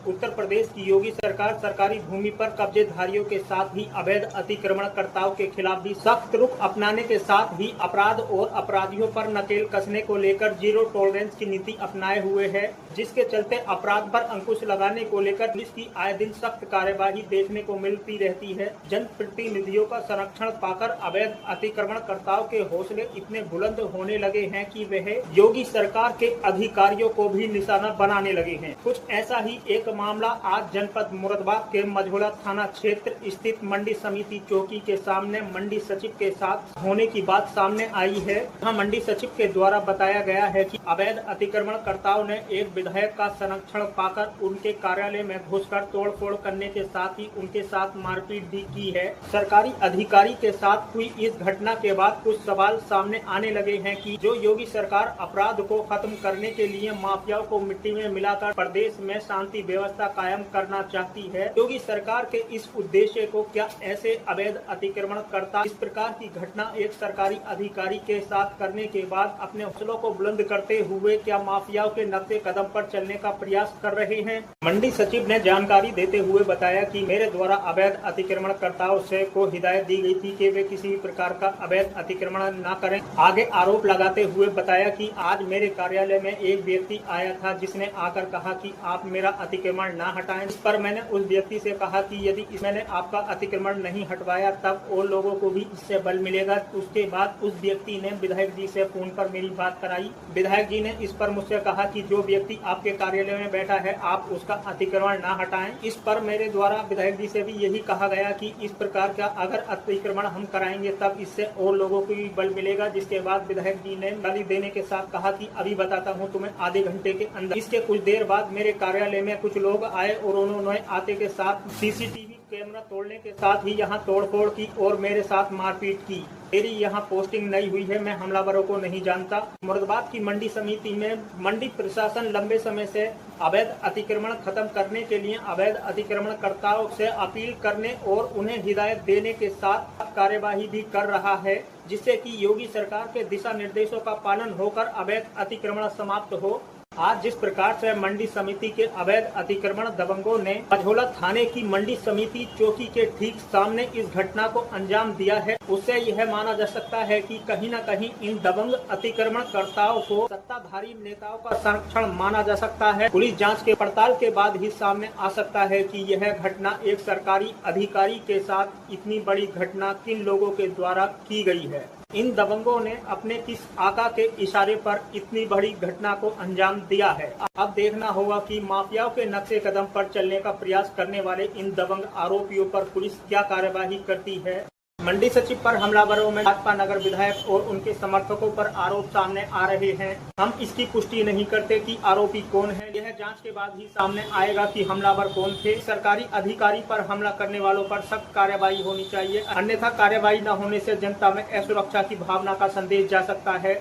उत्तर प्रदेश की योगी सरकार सरकारी भूमि पर कब्जेधारियों के साथ ही अवैध अतिक्रमणकर्ताओं के खिलाफ भी सख्त रुख अपनाने के साथ ही अपराध और अपराधियों पर नकेल कसने को लेकर जीरो टॉलरेंस की नीति अपनाए हुए है, जिसके चलते अपराध पर अंकुश लगाने को लेकर पुलिस की आए दिन सख्त कार्यवाही देखने को मिलती रहती है। जनप्रतिनिधियों का संरक्षण पाकर अवैध अतिक्रमणकर्ताओं के हौसले इतने बुलंद होने लगे हैं कि वह योगी सरकार के अधिकारियों को भी निशाना बनाने लगे हैं। कुछ ऐसा ही एक मामला आज जनपद मुरादाबाद के मझौला थाना क्षेत्र स्थित मंडी समिति चौकी के सामने मंडी सचिव के साथ होने की बात सामने आई है। यहाँ मंडी सचिव के द्वारा बताया गया है कि अवैध अतिक्रमणकर्ताओं ने एक विधायक का संरक्षण पाकर उनके कार्यालय में घुसकर तोड़फोड़ करने के साथ ही उनके साथ मारपीट भी की है। सरकारी अधिकारी के साथ हुई इस घटना के बाद कुछ सवाल सामने आने लगे हैं कि जो योगी सरकार अपराध को खत्म करने के लिए माफियाओं को मिट्टी में मिलाकर प्रदेश में शांति व्यवस्था कायम करना चाहती है, योगी सरकार के इस उद्देश्य को क्या ऐसे अवैध अतिक्रमणकर्ता इस प्रकार की घटना एक सरकारी अधिकारी के साथ करने के बाद अपने हौसलों को बुलंद करते हुए क्या माफियाओं के नक्शे कदम पर चलने का प्रयास कर रहे हैं। मंडी सचिव ने जानकारी देते हुए बताया कि मेरे द्वारा अवैध अतिक्रमणकर्ताओं से को हिदायत दी गई थी कि वे किसी भी प्रकार का अवैध अतिक्रमण न करें। आगे आरोप लगाते हुए बताया कि आज मेरे कार्यालय में एक व्यक्ति आया था जिसने आकर कहा कि आप मेरा अतिक्रमण न हटाएं। इस पर मैंने उस व्यक्ति से कहा कि यदि मैंने आपका अतिक्रमण नहीं हटवाया तब और लोगों को भी इससे बल मिलेगा। उसके बाद उस व्यक्ति ने विधायक जी से फोन पर मेरी बात कराई। विधायक जी ने इस पर मुझसे कहा कि जो व्यक्ति आपके कार्यालय में बैठा है आप उसका अतिक्रमण न हटाएं। इस पर मेरे द्वारा विधायक जी से भी यही कहा गया कि इस प्रकार का अगर अतिक्रमण हम कराएंगे तब इससे और लोगों को भी बल मिलेगा। जिसके बाद विधायक जी ने गाली देने के साथ कहा कि अभी बताता हूं तुम्हें आधे घंटे के अंदर। इसके कुछ देर बाद मेरे कार्यालय में कुछ लोग आए और उन्होंने आते के साथ सीसीटीवी कैमरा तोड़ने के साथ ही यहाँ तोड़फोड़ की और मेरे साथ मारपीट की। मेरी यहाँ पोस्टिंग नहीं हुई है, मैं हमलावरों को नहीं जानता। मुरादाबाद की मंडी समिति में मंडी प्रशासन लंबे समय से अवैध अतिक्रमण खत्म करने के लिए अवैध अतिक्रमणकर्ताओं से अपील करने और उन्हें हिदायत देने के साथ कार्यवाही भी कर रहा है, जिससे कि योगी सरकार के दिशा निर्देशों का पालन होकर अवैध अतिक्रमण समाप्त हो। आज जिस प्रकार से मंडी समिति के अवैध अतिक्रमण दबंगों ने मझौला थाने की मंडी समिति चौकी के ठीक सामने इस घटना को अंजाम दिया है, उससे यह माना जा सकता है कि कहीं न कहीं इन दबंग अतिक्रमणकर्ताओं को सत्ताधारी नेताओं का संरक्षण माना जा सकता है। पुलिस जांच के पड़ताल के बाद ही सामने आ सकता है कि यह घटना एक सरकारी अधिकारी के साथ इतनी बड़ी घटना किन लोगों के द्वारा की गई है। इन दबंगों ने अपने किस आका के इशारे पर इतनी बड़ी घटना को अंजाम दिया है। अब देखना होगा कि माफियाओं के नक्शे कदम पर चलने का प्रयास करने वाले इन दबंग आरोपियों पर पुलिस क्या कार्यवाही करती है। मंडी सचिव पर हमलावरों में भाजपा नगर विधायक और उनके समर्थकों पर आरोप सामने आ रहे हैं। हम इसकी पुष्टि नहीं करते कि आरोपी कौन है, यह जांच के बाद ही सामने आएगा कि हमलावर कौन थे। सरकारी अधिकारी पर हमला करने वालों पर सख्त कार्यवाही होनी चाहिए, अन्यथा कार्यवाही न होने से जनता में असुरक्षा की भावना का संदेश जा सकता है।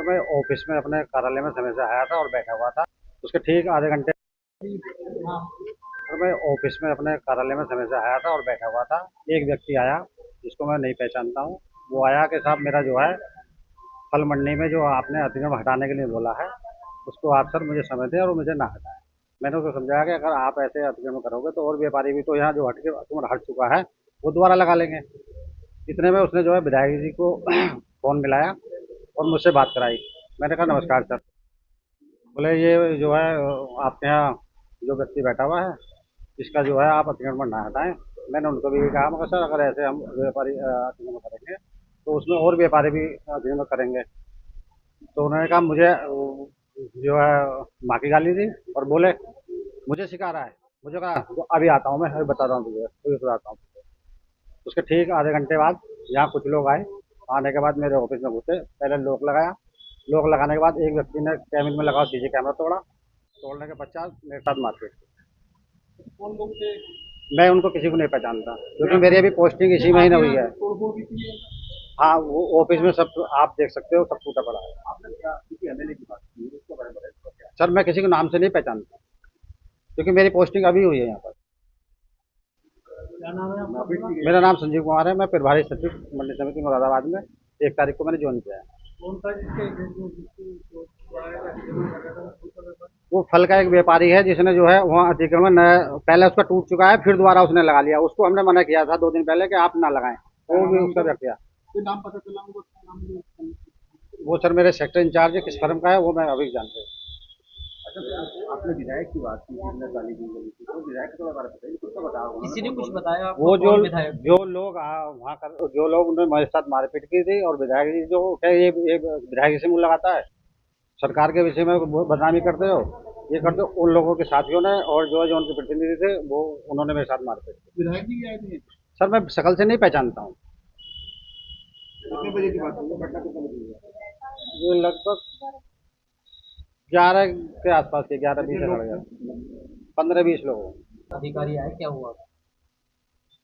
मैं ऑफिस में अपने कार्यालय में समय से आया था और बैठा हुआ था। उसके ठीक आधे घंटे मैं ऑफिस में अपने कार्यालय में समय से आया था और बैठा हुआ था। एक व्यक्ति आया जिसको मैं नहीं पहचानता हूँ। वो आया के साथ मेरा जो है फल मंडी में जो आपने अतिक्रमण हटाने के लिए बोला है उसको आप सर मुझे समय दें और मुझे ना हटाएं। मैंने उसको समझाया कि अगर आप ऐसे अतिक्रमण करोगे तो और व्यापारी भी तो यहाँ जो अतिक्रमण हट चुका है वो दोबारा लगा लेंगे। इतने में उसने जो है विधायक जी को फ़ोन मिलाया और मुझसे बात कराई। मैंने कहा नमस्कार सर। बोले ये जो है आपके यहाँ जो व्यक्ति बैठा हुआ है इसका जो है आप अतिक्रमण ना हटाएं। मैंने उनको भी कहा मगर सर अगर ऐसे हम व्यापारी अतिक्रमण करेंगे तो उसमें और व्यापारी भी अतिक्रमण करेंगे। तो उन्होंने कहा मुझे जो है माँ की गाली दी और बोले मुझे सिखा रहा है। मुझे कहा तो अभी आता हूँ, मैं अभी बताता हूँ तुझे, अभी बताता हूँ। उसके ठीक आधे घंटे बाद यहाँ कुछ लोग आए। आने के बाद मेरे ऑफिस में घुसे, पहले लॉक लगाया। लॉक लगाने के बाद एक व्यक्ति ने कैबिन में लगा सीसी कैमरा तोड़ा। तोड़ने के पश्चात मेरे साथ मारपीट। कौन लोग थे? मैं उनको किसी को नहीं पहचानता क्योंकि मेरी अभी पोस्टिंग इसी महीने हुई है। तोड़फोड़ भी की है? हाँ, वो ऑफिस में सब आप देख सकते हो, सब टूटा पड़ा है। आपने क्या किसी एमएलए की बात की, उसके बारे में बताइए क्या? सर मैं किसी को नाम से नहीं पहचानता क्योंकि मेरी पोस्टिंग अभी हुई है यहाँ पर। क्या नाम है आपका? मेरा नाम संजीव कुमार है। मैं प्रभारी सचिव मंडी समिति मुरादाबाद में 1 तारीख को मैंने ज्वाइन किया है। कौन सा जिसके वो फल का एक व्यापारी है जिसने जो है वहाँ अतिक्रमण पहले उसका टूट चुका है, फिर दोबारा उसने लगा लिया। उसको हमने मना किया था 2 दिन पहले कि आप ना लगाएं, वो भी उसका रख दिया। कोई नाम पता चला उनको, नाम भी? वो सर मेरे सेक्टर इंचार्ज है, किस फर्म का है वो मैं अभी जानते हैं। अच्छा, आपने विधायक की बात की, जिसने गाली दी गई थी, तो विधायक के बारे में बताइए, कुछ तो बताओ। किसी ने कुछ बताया आपको? वो जो कौन विधायक? जो लोग वहाँ कर जो लोग उन्होंने मेरे साथ मारपीट की थी, और विधायक जी जो क्या ये विधायक से मुँह लगाता है, सरकार के विषय में बदनामी करते हो, ये करते हो। उन लोगों के साथियों ने और जो उनके प्रतिनिधि थे वो उन्होंने मेरे साथ मारपीट की। विधायक जी भी आए थे? सर मैं शकल से नहीं पहचानता हूँ। कितने बजे की बात हुई है? घटना कितने बजे हुई है? ये लगभग 11 के आसपास के 11-20 कितने लोग लग गया, थे? 15-20 लोग। अधिकारी आए, क्या हुआ?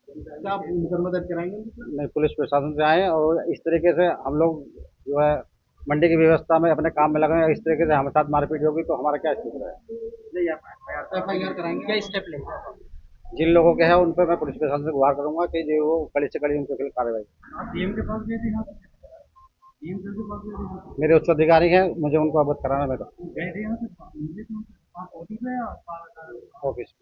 क्या आप मुकदमा दर्ज कराएंगे उनके ऊपर? नहीं, पुलिस प्रशासन से आए और इस तरीके से हम लोग जो है मंडी की व्यवस्था में अपने काम में लगे हैं। इस तरीके से हमारे साथ मारपीट होगी तो हमारा क्या स्थिति है? नहीं, आप एफआईआर कराएंगे? क्या स्टेप लेंगे? जिन लोगों के हैं उन पर मैं पुलिस प्रशासन से गुहार करूंगा कि जो वो कड़ी से कड़ी उनके खिलाफ कार्रवाई। आप डीएम के पास गए थे यहाँ से? डीएम सर के पास गए थे यहाँ से? मेरे उच्च अधिकारी हैं, मुझे उनको अवगत कराना मेरा गए थे यहाँ से? आप ऑफिस में या ऑफिस।